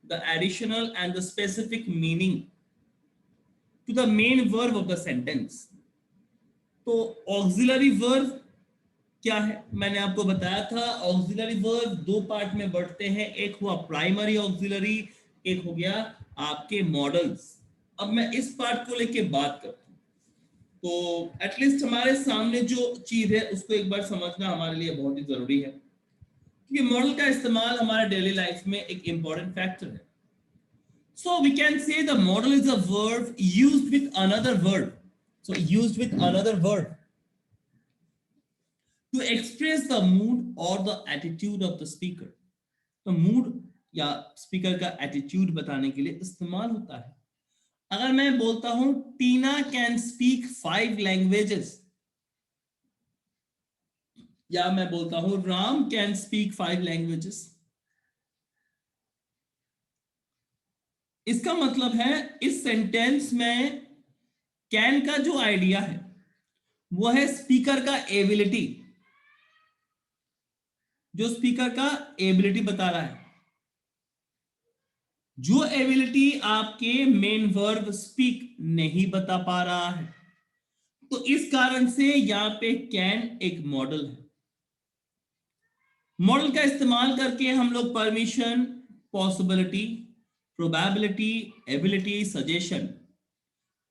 the additional and the specific meaning to the main verb of the sentence. तो auxiliary verb क्या है, मैंने आपको बताया था ऑक्सिलरी वर्ब दो पार्ट में बढ़ते हैं, एक हुआ प्राइमरी ऑक्सिलरी, एक हो गया आपके मॉडल्स। अब मैं इस पार्ट को लेके बात करता हूं, तो एटलीस्ट हमारे सामने जो चीज है उसको एक बार समझना हमारे लिए बहुत ही जरूरी है, क्योंकि मॉडल का इस्तेमाल हमारे डेली लाइफ में एक इंपॉर्टेंट फैक्टर है। So we can say the model is a verb used with another verb. So used with another verb to express the mood or the attitude of the speaker. तो mood या speaker का attitude बताने के लिए इस्तेमाल होता है। अगर मैं बोलता हूं टीना कैन स्पीक 5 लैंग्वेजेस, या मैं बोलता हूं राम कैन स्पीक 5 लैंग्वेजेस, इसका मतलब है इस सेंटेंस में कैन का जो आइडिया है वो है स्पीकर का एबिलिटी, जो स्पीकर का एबिलिटी बता रहा है, जो एबिलिटी आपके मेन वर्ब स्पीक नहीं बता पा रहा है। तो इस कारण से यहां पे कैन एक मॉडल है। मॉडल का इस्तेमाल करके हम लोग permission, possibility, probability, ability, suggestion,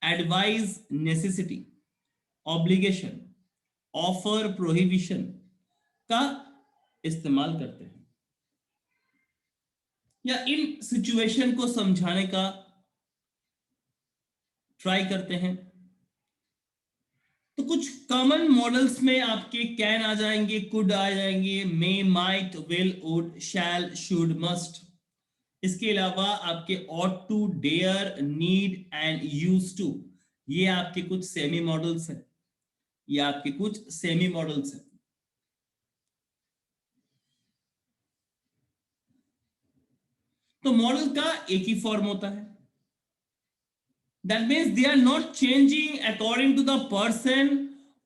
advice, necessity, obligation, offer, prohibition का इस्तेमाल करते हैं, या इन सिचुएशन को समझाने का ट्राई करते हैं। तो कुछ कॉमन मॉडल्स में आपके कैन आ जाएंगे, कुड आ जाएंगे, may, might, will, would, shall, should, must. इसके अलावा आपके ought to, dare, need and use to, ये आपके कुछ सेमी मॉडल्स हैं, ये आपके कुछ सेमी मॉडल्स हैं। तो मॉडल का एक ही फॉर्म होता है, that means they are not changing according to the person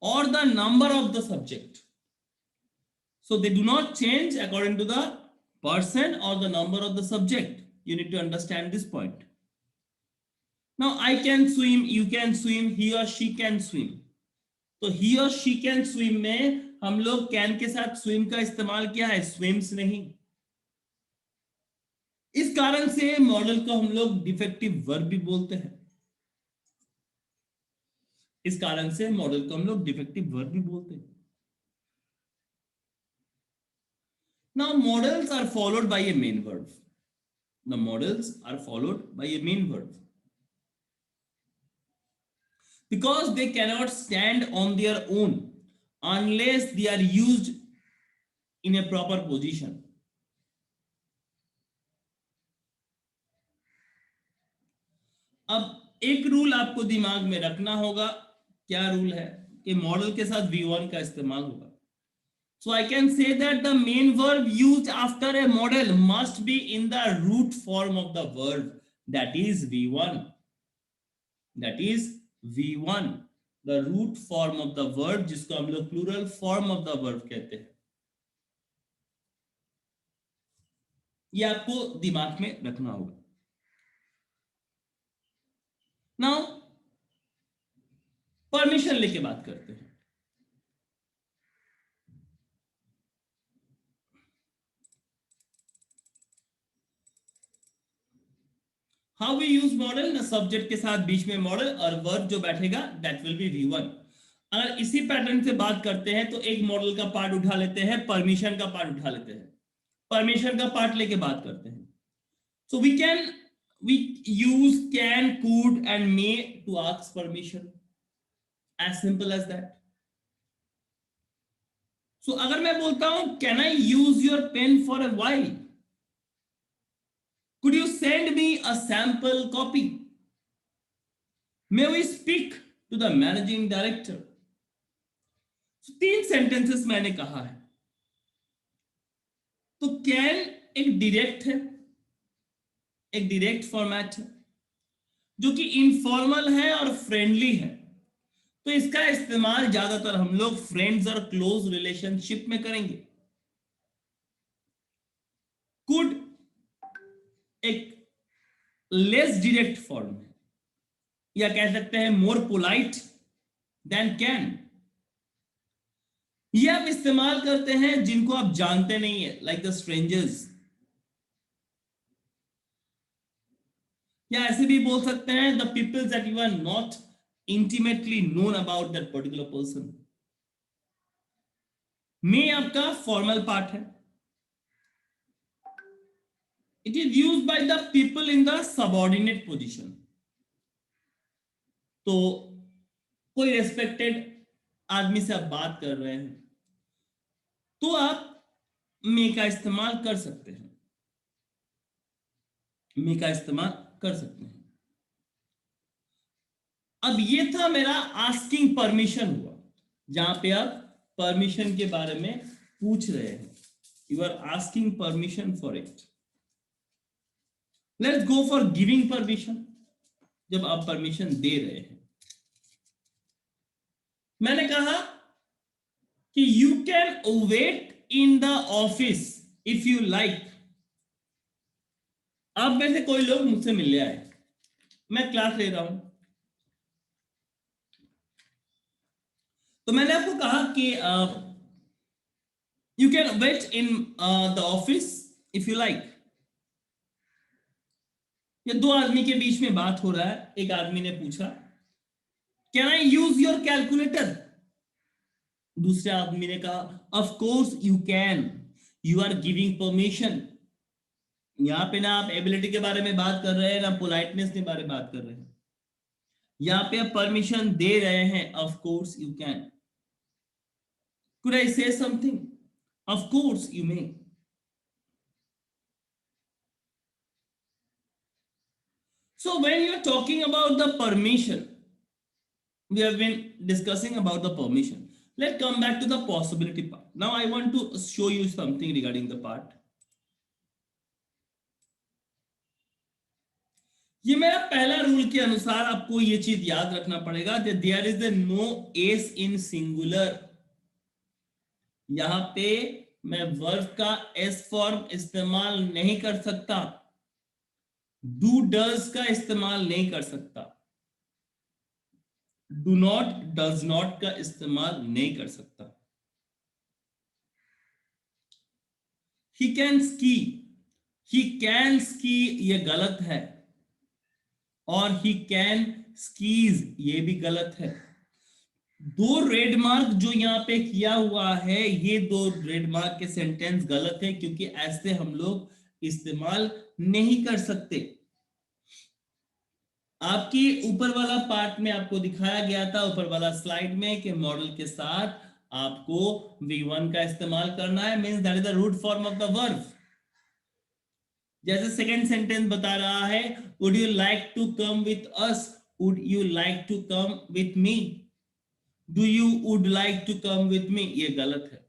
or the number of the subject. So they do not change according to the person or the number of the subject. You need to understand this point. Now I can swim, you can swim, he or she can swim. तो he or she can swim में हम लोग can के साथ swim का इस्तेमाल किया है, swims नहीं। इस कारण से मॉडल को हम लोग डिफेक्टिव वर्ब भी बोलते हैं, इस कारण से मॉडल को हम लोग डिफेक्टिव वर्ब भी बोलते हैं। Now models are followed by a main verb. The models are followed by a main verb because they cannot stand on their own unless they are used in a proper position. अब एक rule आपको दिमाग में रखना होगा, क्या rule है कि मॉडल के साथ V1 का इस्तेमाल होगा। So I can say that the main verb used after a model must be in the root form of the verb, that is V1. That is V1, the root form of the verb, जिसको हम लोग plural form of the verb कहते हैं। ये आपको दिमाग में रखना होगा। Now परमिशन लेके बात करते हैं। How we use model, ना सब्जेक्ट के साथ बीच में मॉडल और वर्ब जो बैठेगा that will be V1। अगर इसी पैटर्न से बात करते हैं तो एक मॉडल का पार्ट उठा लेते हैं, परमिशन का पार्ट उठा लेते हैं, परमिशन का पार्ट लेके बात करते हैं। So we use can, could and may to ask permission, as simple as that. So अगर मैं बोलता हूं can I use your pen for a while, could you send me a sample copy, may we speak to the managing director। so, 3 sentences मैंने कहा है। तो can एक direct है, एक डायरेक्ट फॉर्मेट है जो कि इनफॉर्मल है और फ्रेंडली है, तो इसका इस्तेमाल ज्यादातर हम लोग फ्रेंड्स और क्लोज रिलेशनशिप में करेंगे। कुड एक लेस डायरेक्ट फॉर्म है, या कह सकते हैं मोर पोलाइट देन कैन। ये आप इस्तेमाल करते हैं जिनको आप जानते नहीं है, लाइक द स्ट्रेंजर्स। या ऐसे भी बोल सकते हैं the peoples that you are not intimately known about that particular person. May आपका फॉर्मल पार्ट है। It is used by the people in the subordinate position. तो कोई रेस्पेक्टेड आदमी से आप बात कर रहे हैं तो आप मे का इस्तेमाल कर सकते हैं, मे का इस्तेमाल कर सकते हैं। अब ये था मेरा आस्किंग परमिशन हुआ, जहां पे आप परमिशन के बारे में पूछ रहे हैं, you are asking permission for it. Let's go for giving permission, जब आप परमिशन दे रहे हैं। मैंने कहा कि you can wait in the office if you like. आप में से कोई लोग मुझसे मिलने आए, मैं क्लास ले रहा हूं, तो मैंने आपको कहा कि you can wait in the office if you like. ये दो आदमी के बीच में बात हो रहा है। एक आदमी ने पूछा can I use your calculator. दूसरे आदमी ने कहा of course you can, you are giving permission. यहां पे ना आप एबिलिटी के बारे में बात कर रहे हैं, ना पोलाइटनेस के बारे में बात कर रहे हैं। यहां पे आप परमिशन दे रहे हैं, of course you can. Could I से something? Of course you may. So when you are talking about the permission, we have been discussing about the permission. Let's come back to the possibility part. Now I want to show you something regarding the part. ये मेरा पहला rule के अनुसार आपको ये चीज याद रखना पड़ेगा that there is a no s in singular। यहां पे मैं वर्ब का s फॉर्म इस्तेमाल नहीं कर सकता, डू डज का इस्तेमाल नहीं कर सकता, डू नॉट डज नॉट का इस्तेमाल नहीं कर सकता। He can ski, he can ski ये गलत है, और ही कैन स्कीज ये भी गलत है। दो रेड मार्क जो यहां पे किया हुआ है, ये दो रेड मार्क के सेंटेंस गलत है, क्योंकि ऐसे हम लोग इस्तेमाल नहीं कर सकते। आपकी ऊपर वाला पार्ट में आपको दिखाया गया था, ऊपर वाला स्लाइड में, कि मॉडल के साथ आपको V1 का इस्तेमाल करना है, means that is the root form of the verb. जैसे सेकंड सेंटेंस बता रहा है, would you like to come with us, would you like to come with me, do you would like to come with me, ये गलत है।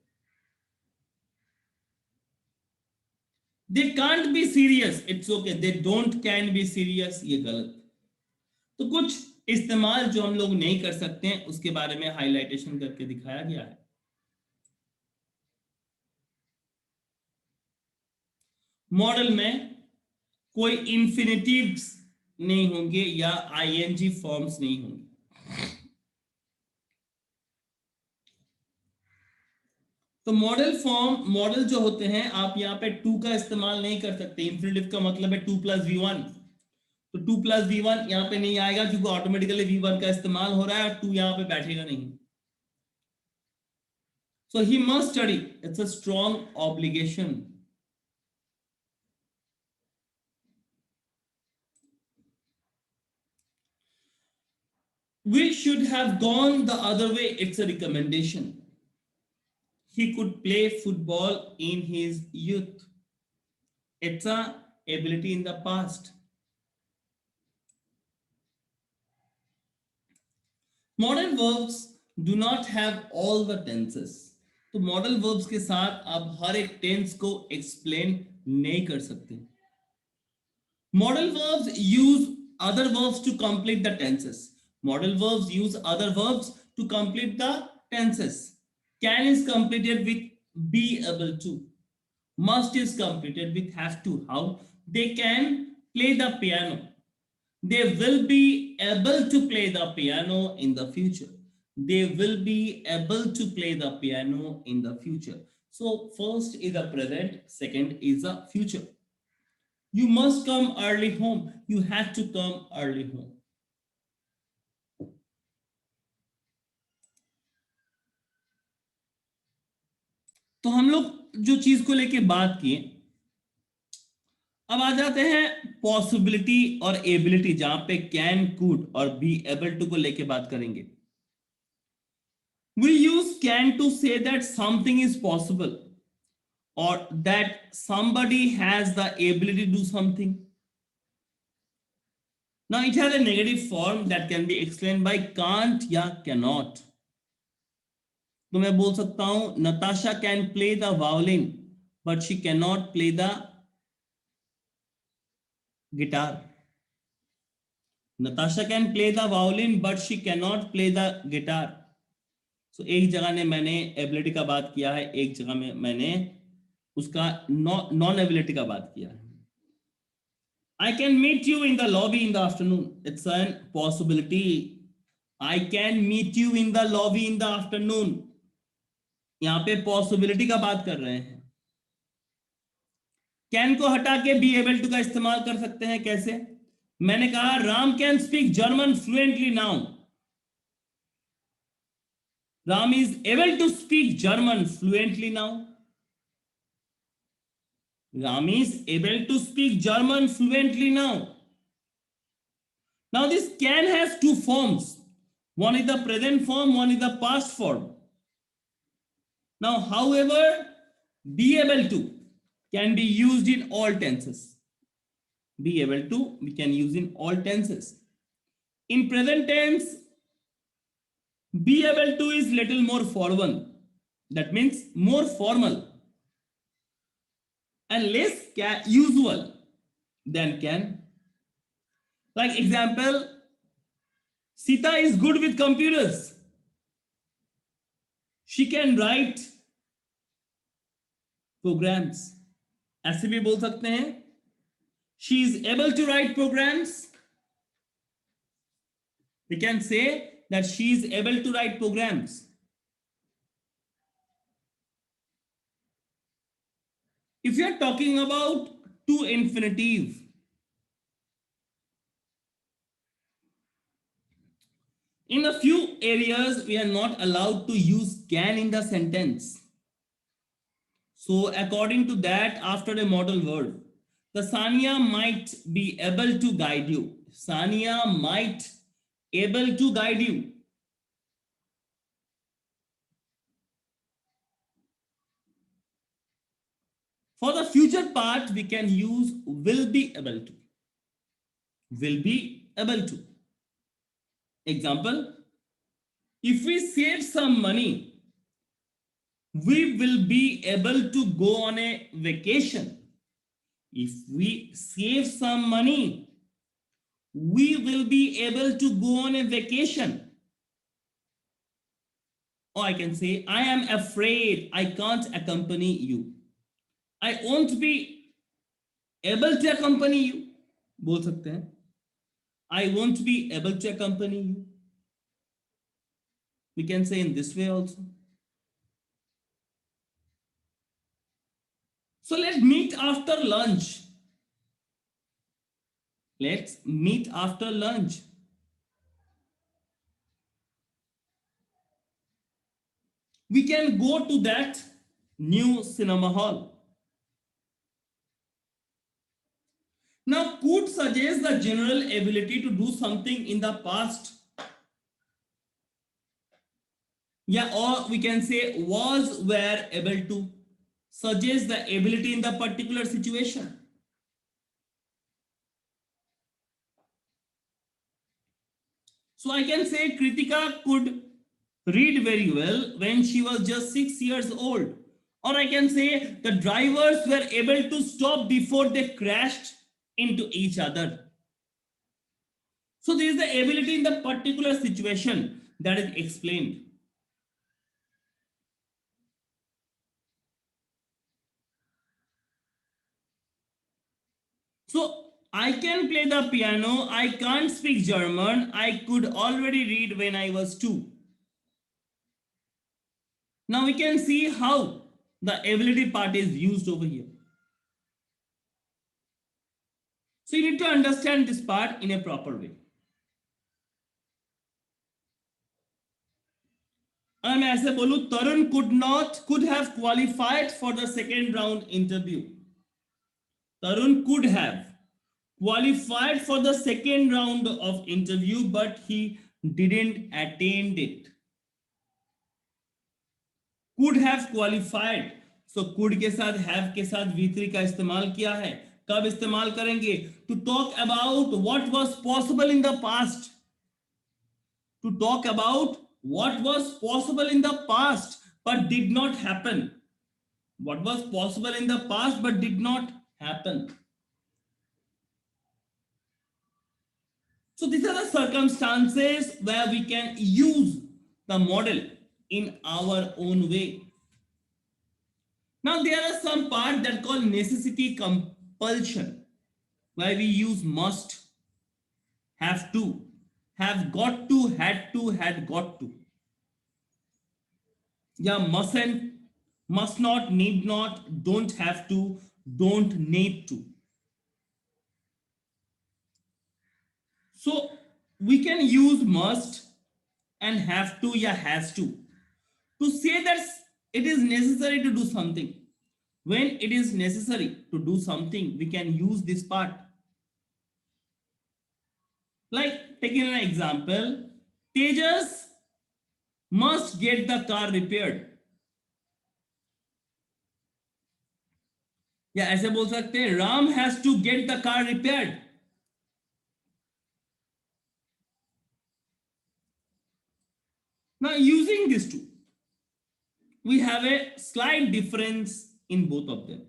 They can't be serious, it's okay, they don't can be serious, ये गलत। तो कुछ इस्तेमाल जो हम लोग नहीं कर सकते हैं उसके बारे में हाईलाइटेशन करके दिखाया गया है। मॉडल में कोई इंफिनिटिव्स नहीं होंगे या आईएनजी फॉर्म्स नहीं होंगे। तो मॉडल जो होते हैं, आप यहाँ पे टू का इस्तेमाल नहीं कर सकते। इंफिनिटिव का मतलब है टू प्लस V1, तो टू प्लस V1 यहाँ पे नहीं आएगा, क्योंकि ऑटोमेटिकली V1 का इस्तेमाल हो रहा है और टू यहाँ पे बैठेगा नहीं। So he must study, it's a strong obligation. We should have gone the other way, it's a recommendation. He could play football in his youth, it's a ability in the past. Modal verbs do not have all the tenses. तो modal verbs के साथ आप हर एक tense को explain नहीं कर सकते। Modal verbs use other verbs to complete the tenses. Modal verbs use other verbs to complete the tenses. Can is completed with be able to, must is completed with have to, how, they can play the piano. They will be able to play the piano in the future. They will be able to play the piano in the future. So first is the present, second is the future. You must come early home. You have to come early home. तो हम लोग जो चीज को लेके बात किए, अब आ जाते हैं पॉसिबिलिटी और एबिलिटी, जहां पे कैन, कुड और बी एबल टू को लेके बात करेंगे. We use can to say that something is possible or that somebody has the ability to do something. Now it has a negative form that can be explained by can't या cannot. तो मैं बोल सकता हूं Natasha can play the violin but she cannot play the guitar. Natasha can play the violin but she cannot play the guitar. So एक जगह ने मैंने एबिलिटी का बात किया है, एक जगह में मैंने उसका नॉन एबिलिटी का बात किया है. I can meet you in the lobby in the afternoon. It's a possibility. I can meet you in the lobby in the afternoon. यहां पे पॉसिबिलिटी का बात कर रहे हैं. कैन को हटा के बी एबल टू का इस्तेमाल कर सकते हैं. कैसे? मैंने कहा Ram can speak German fluently now. Ram is able to speak German fluently now. Ram is able to speak German fluently now. Now this can has two forms. One is the present form, one is the past form. Now however, be able to can be used in all tenses. Be able to we can use in all tenses. In present tense, be able to is little more formal. That means more formal and less usual than can. Like example, Sita is good with computers. She can write programs. ऐसे भी बोल सकते हैं she is able to write programs. We can say that she is able to write programs. If you are talking about to infinitive, in a few areas we are not allowed to use can in the sentence. So according to that, after a modal verb, the Sania might be able to guide you. Sania might able to guide you. For the future part, we can use will be able to. Will be able to. Example, if we save some money, we will be able to go on a vacation. If we save some money, we will be able to go on a vacation. Or I can say, I am afraid I can't accompany you. I won't be able to accompany you. बोल सकते हैं I won't be able to accompany you. We can say in this way also. So let's meet after lunch. Let's meet after lunch. We can go to that new cinema hall. Now, could suggest the general ability to do something in the past. Yeah, or we can say was, were able to suggest the ability in the particular situation. So I can say Kritika could read very well when she was just 6 years old. Or I can say the drivers were able to stop before they crashed into each other. So there is the ability in the particular situation that is explained. So I can play the piano. I can't speak German. I could already read when I was 2. Now we can see how the ability part is used over here. So you need to understand this part in a proper way. अगर मैं ऐसे बोलूं, तरुण could have qualified for the second round interview. Tarun could have qualified for the second round of interview, but he didn't attend it. Could have qualified. So could के साथ have के साथ V3 का इस्तेमाल किया है. कब इस्तेमाल करेंगे? To talk about what was possible in the past. To talk about what was possible in the past but did not happen. What was possible in the past but did not happen. So these are the circumstances where we can use the model in our own way. Now there are some parts that call necessity compulsion, where we use must, have to, have got to, had got to. Yeah, mustn't, must not, need not, don't have to, don't need to. So we can use must and have to, yeah, has to say that it is necessary to do something. When it is necessary to do something, we can use this part. Like taking an example, Tejas must get the car repaired. या ऐसे बोल सकते हैं, Ram has to get the car repaired. Now using these two, we have a slight difference in both of them.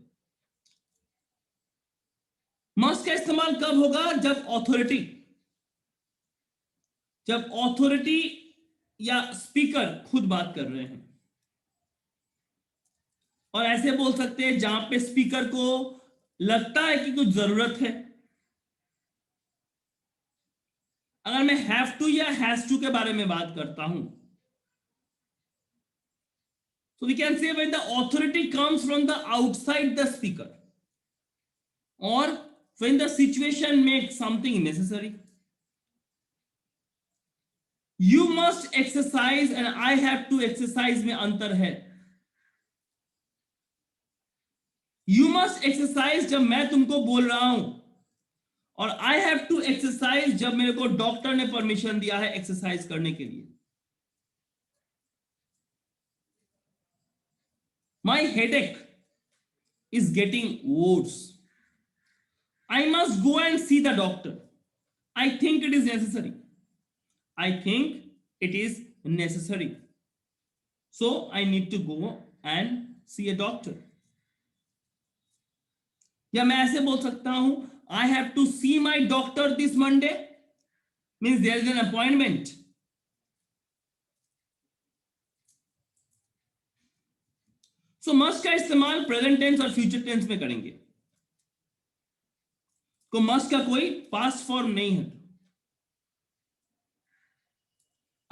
Must का इस्तेमाल कब होगा? जब ऑथोरिटी या स्पीकर खुद बात कर रहे हैं. और ऐसे बोल सकते हैं जहां पे स्पीकर को लगता है कि कुछ जरूरत है. अगर मैं हैव टू या हैज टू के बारे में बात करता हूं, so we can say when the authority comes from the outside the speaker, or when the situation makes something necessary. You must exercise and I have to exercise में अंतर है. You must exercise जब मैं तुमको बोल रहा हूं, और I have to exercise जब मेरे को डॉक्टर ने परमिशन दिया है एक्सरसाइज करने के लिए. My headache is getting worse. I must go and see the doctor. I think it is necessary. I think it is necessary. So I need to go and see a doctor. या मैं ऐसे बोल सकता हूं, I have to see my doctor this Monday. Means there is an appointment. So must का इस्तेमाल present tense और future tense में करेंगे. तो मस्ट का कोई पास्ट फॉर्म नहीं है.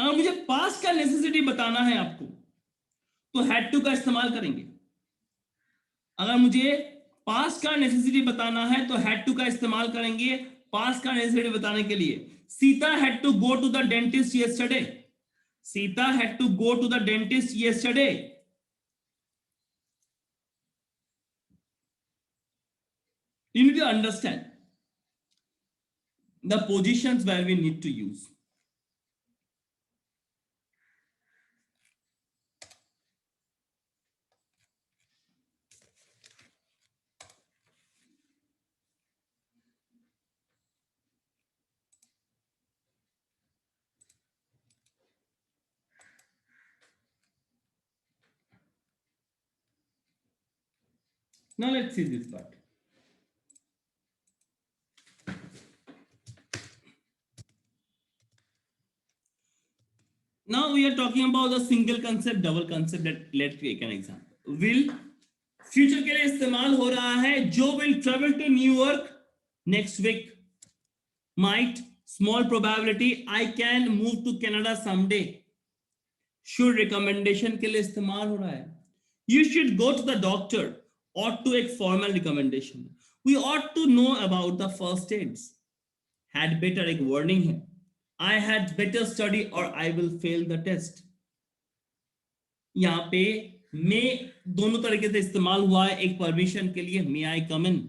अगर मुझे पास्ट का नेसेसिटी बताना है आपको, तो हैड टू का इस्तेमाल करेंगे. अगर मुझे पास्ट का नेसेसिटी बताना है तो हैड टू का इस्तेमाल करेंगे पास्ट का नेसेसिटी बताने के लिए. Sita had to go to the dentist yesterday. Sita had to go to the dentist yesterday. You need to understand the positions where we need to use. Now let's see this part. Now we are talking about the single concept, double concept. Let's take an example. Will future के लिए इस्तेमाल हो रहा है. जो will travel to New York next week, might, small probability, I can move to Canada someday. Should recommendation के लिए इस्तेमाल हो रहा है. You should go to the doctor. Ought to एक formal recommendation. We ought to know about the first aids. Had better एक warning है. I had better study or I will fail the test. यहाँ पे may दोनों तरीके से इस्तेमाल हुआ है. एक परमिशन के लिए may I come in,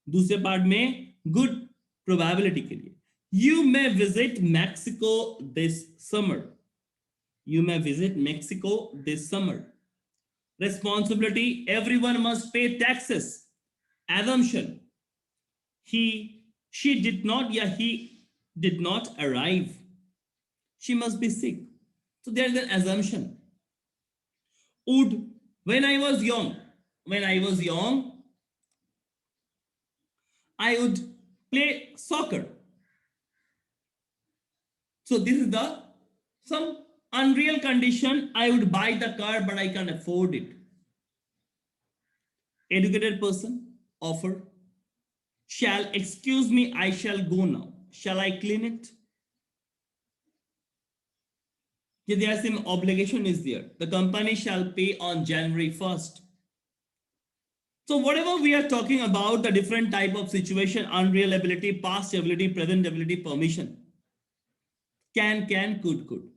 दूसरे पार्ट में good probability के लिए. You may visit Mexico this summer. You may visit Mexico this summer. Responsibility, everyone must pay taxes. Assumption, she did not, he did not arrive. She must be sick. So there's an assumption. Would, when I was young, I would play soccer. So this is the some unreal condition. I would buy the car, but I can't afford it. Educated person, offer. Shall, excuse me, I shall go now. Shall I clean it? There some obligation is there. The company shall pay on January 1st. So whatever we are talking about, the different type of situation, unreal ability, past ability, present ability, permission. Can, could.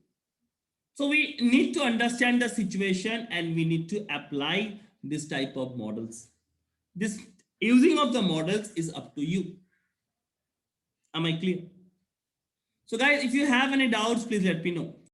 So we need to understand the situation and we need to apply this type of models. This using of the models is up to you. Am I clear? So guys, if you have any doubts, please let me know.